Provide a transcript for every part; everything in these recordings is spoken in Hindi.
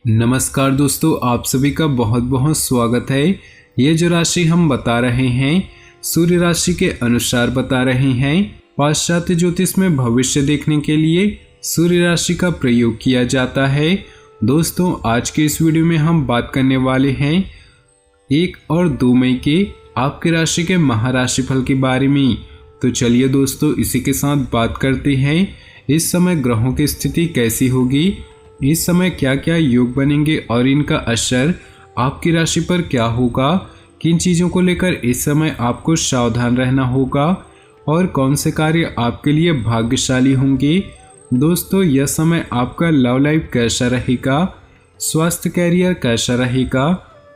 नमस्कार दोस्तों, आप सभी का बहुत बहुत स्वागत है। ये जो राशि हम बता रहे हैं सूर्य राशि के अनुसार बता रहे हैं। पाश्चात्य ज्योतिष में भविष्य देखने के लिए सूर्य राशि का प्रयोग किया जाता है। दोस्तों, आज के इस वीडियो में हम बात करने वाले हैं 1 और 2 मई के आपके राशि के महाराशि फल के बारे में। तो चलिए दोस्तों, इसी के साथ बात करते हैं इस समय ग्रहों की स्थिति कैसी होगी, इस समय क्या क्या योग बनेंगे और इनका असर आपकी राशि पर क्या होगा, किन चीज़ों को लेकर इस समय आपको सावधान रहना होगा और कौन से कार्य आपके लिए भाग्यशाली होंगे। दोस्तों, यह समय आपका लव लाइफ कैसा रहेगा, स्वास्थ्य कैरियर कैसा रहेगा।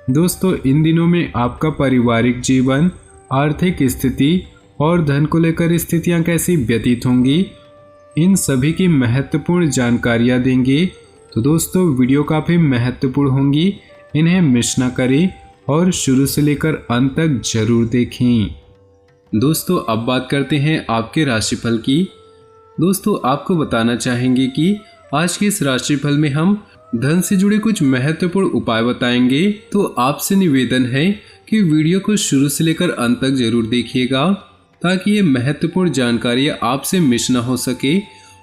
दोस्तों, इन दिनों में आपका पारिवारिक जीवन, आर्थिक स्थिति और धन को लेकर स्थितियां कैसी व्यतीत होंगी, इन सभी की महत्वपूर्ण जानकारियां देंगे। तो दोस्तों, वीडियो काफ़ी महत्वपूर्ण होंगी, इन्हें मिस ना करें और शुरू से लेकर अंत तक जरूर देखें। दोस्तों, अब बात करते हैं आपके राशिफल की। दोस्तों, आपको बताना चाहेंगे कि आज के इस राशिफल में हम धन से जुड़े कुछ महत्वपूर्ण उपाय बताएंगे। तो आपसे निवेदन है कि वीडियो को शुरू से लेकर अंत तक जरूर देखिएगा ताकि ये महत्वपूर्ण जानकारियाँ आपसे मिस ना हो सके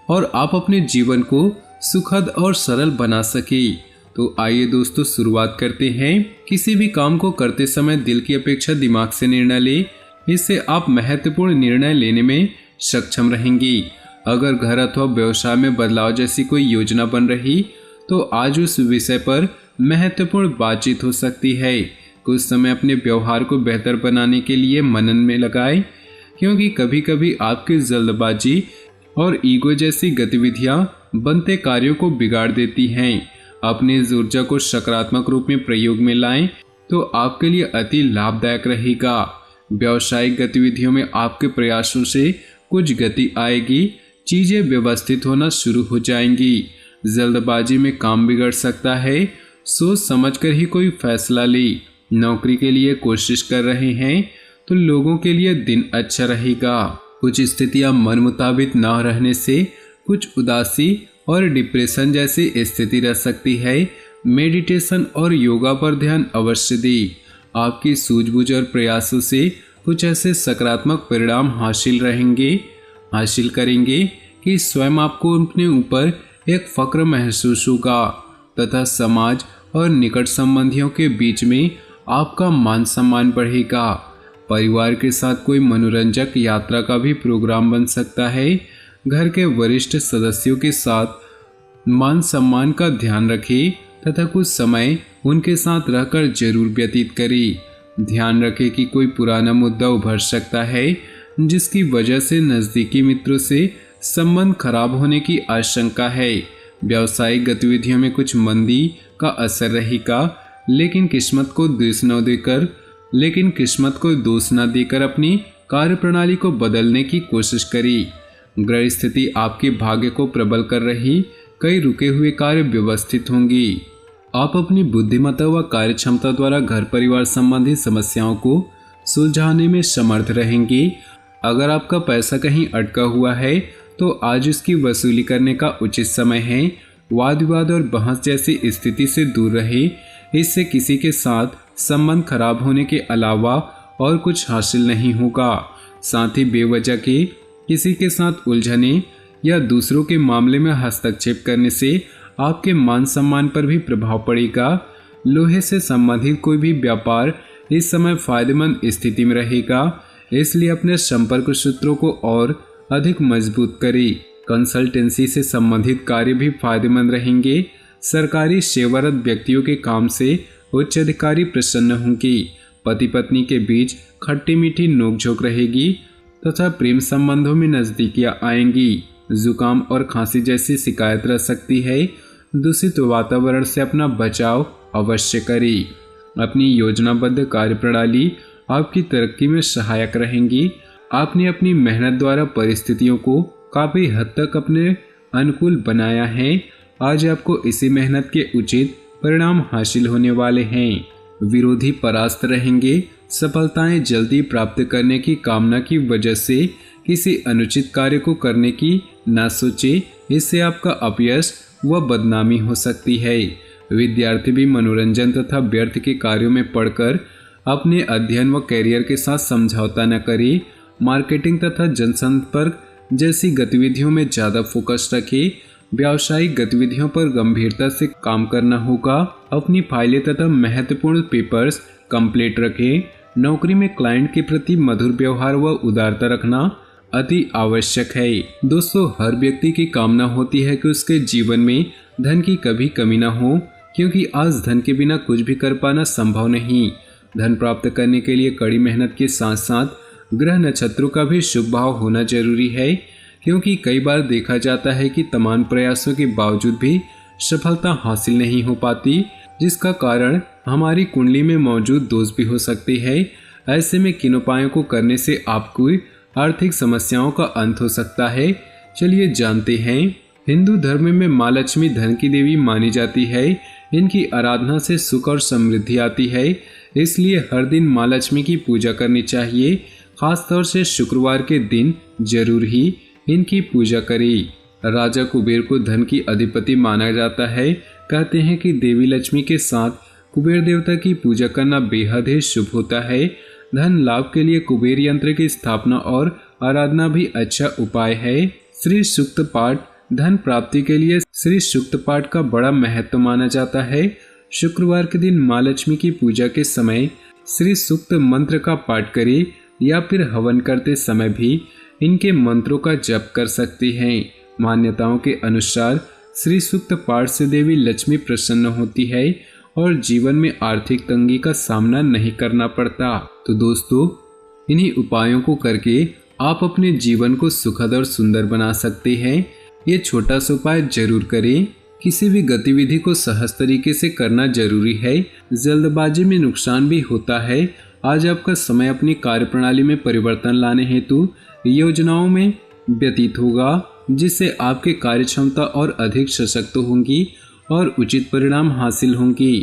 और आप अपने जीवन को सुखद और सरल बना सके। तो आइए दोस्तों, शुरुआत करते हैं। किसी भी काम को करते समय दिल की अपेक्षा दिमाग से निर्णय ले, इससे आप महत्वपूर्ण निर्णय लेने में सक्षम रहेंगी। अगर घर अथवा व्यवसाय में बदलाव जैसी कोई योजना बन रही तो आज उस विषय पर महत्वपूर्ण बातचीत हो सकती है। कुछ समय अपने व्यवहार को बेहतर बनाने के लिए मनन में लगाएं, क्योंकि कभी कभी आपकी जल्दबाजी और ईगो जैसी गतिविधियां बनते कार्यों को बिगाड़ देती हैं। अपनी इस ऊर्जा को सकारात्मक रूप में प्रयोग में लाएं तो आपके लिए अति लाभदायक रहेगा। व्यावसायिक गतिविधियों में आपके प्रयासों से कुछ गति आएगी, चीजें व्यवस्थित होना शुरू हो जाएंगी। जल्दबाजी में काम बिगड़ सकता है, सोच समझकर ही कोई फैसला ले। नौकरी के लिए कोशिश कर रहे हैं तो लोगों के लिए दिन अच्छा रहेगा। कुछ स्थितियां मन मुताबिक न रहने से कुछ उदासी और डिप्रेशन जैसी स्थिति रह सकती है। मेडिटेशन और योगा पर ध्यान अवश्य दें। आपकी सूझबूझ और प्रयासों से कुछ ऐसे सकारात्मक परिणाम हासिल करेंगे कि स्वयं आपको अपने ऊपर एक फक्र महसूस होगा तथा समाज और निकट संबंधियों के बीच में आपका मान सम्मान बढ़ेगा। परिवार के साथ कोई मनोरंजक यात्रा का भी प्रोग्राम बन सकता है। घर के वरिष्ठ सदस्यों के साथ मान सम्मान का ध्यान रखें तथा कुछ समय उनके साथ रहकर जरूर व्यतीत करें। ध्यान रखें कि कोई पुराना मुद्दा उभर सकता है जिसकी वजह से नज़दीकी मित्रों से संबंध खराब होने की आशंका है। व्यावसायिक गतिविधियों में कुछ मंदी का असर रहेगा, लेकिन किस्मत को दोष न देकर अपनी कार्यप्रणाली को बदलने की कोशिश करें। ग्रह स्थिति आपके भाग्य को प्रबल कर रही, कई रुके हुए कार्य व्यवस्थित होंगी। आप अपनी बुद्धिमत्ता व कार्य क्षमता द्वारा घर परिवार संबंधी समस्याओं को सुलझाने में समर्थ रहेंगे। अगर आपका पैसा कहीं अटका हुआ है तो आज उसकी वसूली करने का उचित समय है। वाद विवाद और बहस जैसी स्थिति से दूर रहे, इससे किसी के साथ संबंध खराब होने के अलावा और कुछ हासिल नहीं होगा। साथ ही बेवजह के किसी के साथ उलझने या दूसरों के मामले में हस्तक्षेप करने से आपके मान सम्मान पर भी प्रभाव पड़ेगा। लोहे से संबंधित कोई भी व्यापार इस समय फायदेमंद स्थिति में रहेगा, इसलिए अपने संपर्क सूत्रों को और अधिक मजबूत करें। कंसल्टेंसी से संबंधित कार्य भी फायदेमंद रहेंगे। सरकारी सेवारत व्यक्तियों के काम से उच्च अधिकारी प्रसन्न होंगे। पति पत्नी के बीच खट्टी मीठी नोकझोंक रहेगी तथा प्रेम संबंधों में नजदीकियां आएंगी। जुकाम और खांसी जैसी शिकायत रह सकती है। दूषित वातावरण से अपना बचाव अवश्य करें। अपनी योजनाबद्ध कार्यप्रणाली आपकी तरक्की में सहायक रहेंगी। आपने अपनी मेहनत द्वारा परिस्थितियों को काफी हद तक अपने अनुकूल बनाया है। आज आपको इसी मेहनत के उचित परिणाम हासिल होने वाले हैं। विरोधी परास्त रहेंगे। सफलताएं जल्दी प्राप्त करने की कामना की वजह से किसी अनुचित कार्य को करने की ना सोचे, इससे आपका अपयश व बदनामी हो सकती है। विद्यार्थी भी मनोरंजन तथा व्यर्थ के कार्यों में पड़कर अपने अध्ययन व कैरियर के साथ समझौता न करे। मार्केटिंग तथा जनसंपर्क जैसी गतिविधियों में ज़्यादा फोकस रखे। व्यावसायिक गतिविधियों पर गंभीरता से काम करना होगा। अपनी फाइलें तथा महत्वपूर्ण पेपर्स कंप्लीट रखें। नौकरी में क्लाइंट के प्रति मधुर व्यवहार व उदारता रखना अति आवश्यक है। दोस्तों, हर व्यक्ति की कामना होती है कि उसके जीवन में धन की कभी कमी न हो, क्योंकि आज धन के बिना कुछ भी कर पाना संभव नहीं। धन प्राप्त करने के लिए कड़ी मेहनत के साथ साथ ग्रह नक्षत्रों का भी शुभ भाव होना जरूरी है, क्योंकि कई बार देखा जाता है कि तमाम प्रयासों के बावजूद भी सफलता हासिल नहीं हो पाती, जिसका कारण हमारी कुंडली में मौजूद दोष भी हो सकते हैं। ऐसे में किन उपायों को करने से आपको आर्थिक समस्याओं का अंत हो सकता है, चलिए जानते हैं। हिंदू धर्म में माँ लक्ष्मी धन की देवी मानी जाती है। इनकी आराधना से सुख और समृद्धि आती है, इसलिए हर दिन माँ लक्ष्मी की पूजा करनी चाहिए। खासतौर से शुक्रवार के दिन जरूर ही इनकी पूजा करें। राजा कुबेर को धन की अधिपति माना जाता है। कहते हैं कि देवी लक्ष्मी के साथ कुबेर देवता की पूजा करना बेहद ही शुभ होता है। धन लाभ के लिए कुबेर यंत्र की स्थापना और आराधना भी अच्छा उपाय है। श्री सूक्त पाठ धन प्राप्ति के लिए श्री सूक्त पाठ का बड़ा महत्व माना जाता है। शुक्रवार के दिन माँ लक्ष्मी की पूजा के समय श्री सूक्त मंत्र का पाठ करें या फिर हवन करते समय भी इनके मंत्रों का जप कर सकते हैं। मान्यताओं के अनुसार श्री सूक्त पाठ से देवी लक्ष्मी प्रसन्न होती है और जीवन में आर्थिक तंगी का सामना नहीं करना पड़ता। तो दोस्तों, इन्हीं उपायों को करके आप अपने जीवन को सुखद और सुंदर बना सकते हैं। ये छोटा सा उपाय जरूर करें। किसी भी गतिविधि को सहज तरीके से करना जरूरी है। जल्दबाजी में नुकसान भी होता है। आज आपका समय अपनी कार्यप्रणाली में परिवर्तन लाने हेतु योजनाओं में व्यतीत होगा, जिससे आपकी कार्य क्षमता और अधिक सशक्त होंगी और उचित परिणाम हासिल होंगी।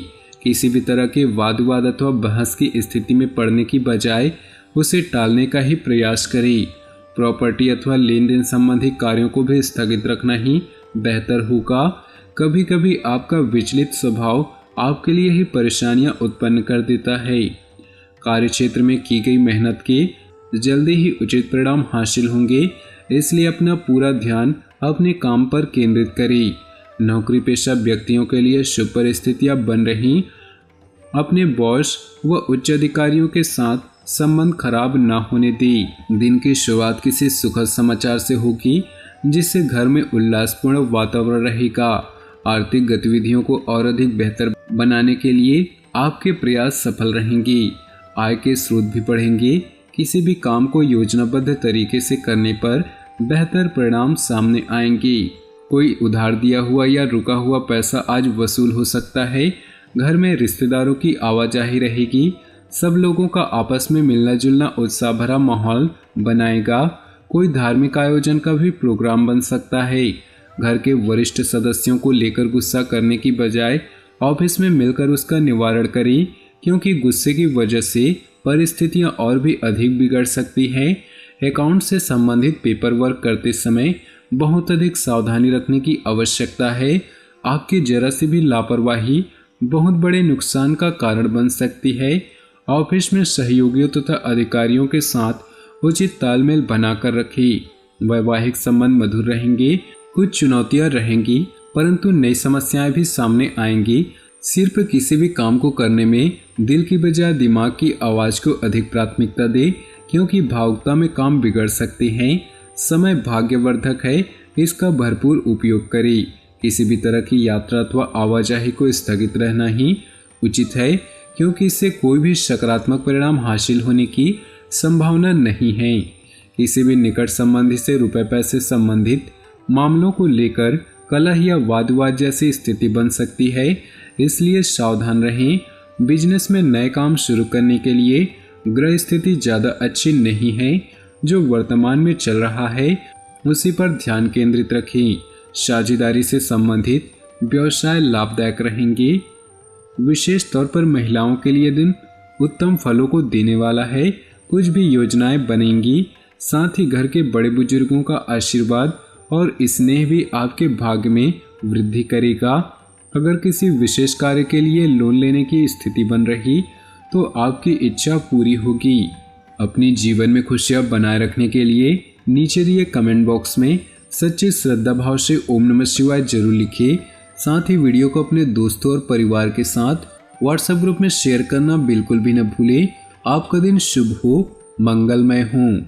किसी भी तरह के वाद विवाद अथवा बहस की स्थिति में पड़ने की बजाय उसे टालने का ही प्रयास करें। प्रॉपर्टी अथवा लेन देन संबंधी कार्यों को भी स्थगित रखना ही बेहतर होगा। कभी कभी आपका विचलित स्वभाव आपके लिए ही परेशानियां उत्पन्न कर देता है। कार्य क्षेत्र में की गई मेहनत के जल्दी ही उचित परिणाम हासिल होंगे, इसलिए अपना पूरा ध्यान अपने काम पर केंद्रित करें। नौकरी पेशा व्यक्तियों के लिए शुभ परिस्थितियां बन रही। अपने बॉस व उच्च अधिकारियों के साथ संबंध खराब ना होने दें। दिन की शुरुआत किसी सुखद समाचार से होगी, जिससे घर में उल्लासपूर्ण वातावरण रहेगा। आर्थिक गतिविधियों को और अधिक बेहतर बनाने के लिए आपके प्रयास सफल रहेंगे। आय के स्रोत भी बढ़ेंगे। किसी भी काम को योजनाबद्ध तरीके से करने पर बेहतर परिणाम सामने आएंगे। कोई उधार दिया हुआ या रुका हुआ पैसा आज वसूल हो सकता है। घर में रिश्तेदारों की आवाजाही रहेगी। सब लोगों का आपस में मिलना जुलना उत्साह भरा माहौल बनाएगा। कोई धार्मिक आयोजन का भी प्रोग्राम बन सकता है। घर के वरिष्ठ सदस्यों को लेकर गुस्सा करने की बजाय ऑफिस में मिलकर उसका निवारण करें, क्योंकि गुस्से की वजह से परिस्थितियां और भी अधिक बिगड़ सकती हैं। अकाउंट से संबंधित पेपर वर्क करते समय बहुत अधिक सावधानी रखने की आवश्यकता है। आपकी जरा सी भी लापरवाही बहुत बड़े नुकसान का कारण बन सकती है। ऑफिस में सहयोगियों तथा अधिकारियों के साथ उचित तालमेल बनाकर रखें। वैवाहिक संबंध मधुर रहेंगे। कुछ चुनौतियां रहेंगी, परंतु नई समस्याएं भी सामने आएंगी। सिर्फ किसी भी काम को करने में दिल की बजाय दिमाग की आवाज़ को अधिक प्राथमिकता दे, क्योंकि भावुकता में काम बिगड़ सकते हैं। समय भाग्यवर्धक है, इसका भरपूर उपयोग करें। किसी भी तरह की यात्रा अथवा आवाजाही को स्थगित रहना ही उचित है, क्योंकि इससे कोई भी सकारात्मक परिणाम हासिल होने की संभावना नहीं है। किसी भी निकट संबंधी से रुपए पैसे संबंधित मामलों को लेकर कलह या वाद विवाद जैसी स्थिति बन सकती है, इसलिए सावधान रहें। बिजनेस में नए काम शुरू करने के लिए ग्रह स्थिति ज़्यादा अच्छी नहीं है। जो वर्तमान में चल रहा है उसी पर ध्यान केंद्रित रखें। साझेदारी से संबंधित व्यवसाय लाभदायक रहेंगे। विशेष तौर पर महिलाओं के लिए दिन उत्तम फलों को देने वाला है। कुछ भी योजनाएं बनेंगी। साथ ही घर के बड़े बुजुर्गों का आशीर्वाद और स्नेह भी आपके भाग्य में वृद्धि करेगा। अगर किसी विशेष कार्य के लिए लोन लेने की स्थिति बन रही तो आपकी इच्छा पूरी होगी। अपनी जीवन में खुशियां बनाए रखने के लिए नीचे दिए कमेंट बॉक्स में सच्ची श्रद्धा भाव से ओम नमः शिवाय जरूर लिखिए। साथ ही वीडियो को अपने दोस्तों और परिवार के साथ व्हाट्सएप ग्रुप में शेयर करना बिल्कुल भी न भूलें। आपका दिन शुभ हो, मंगलमय हो।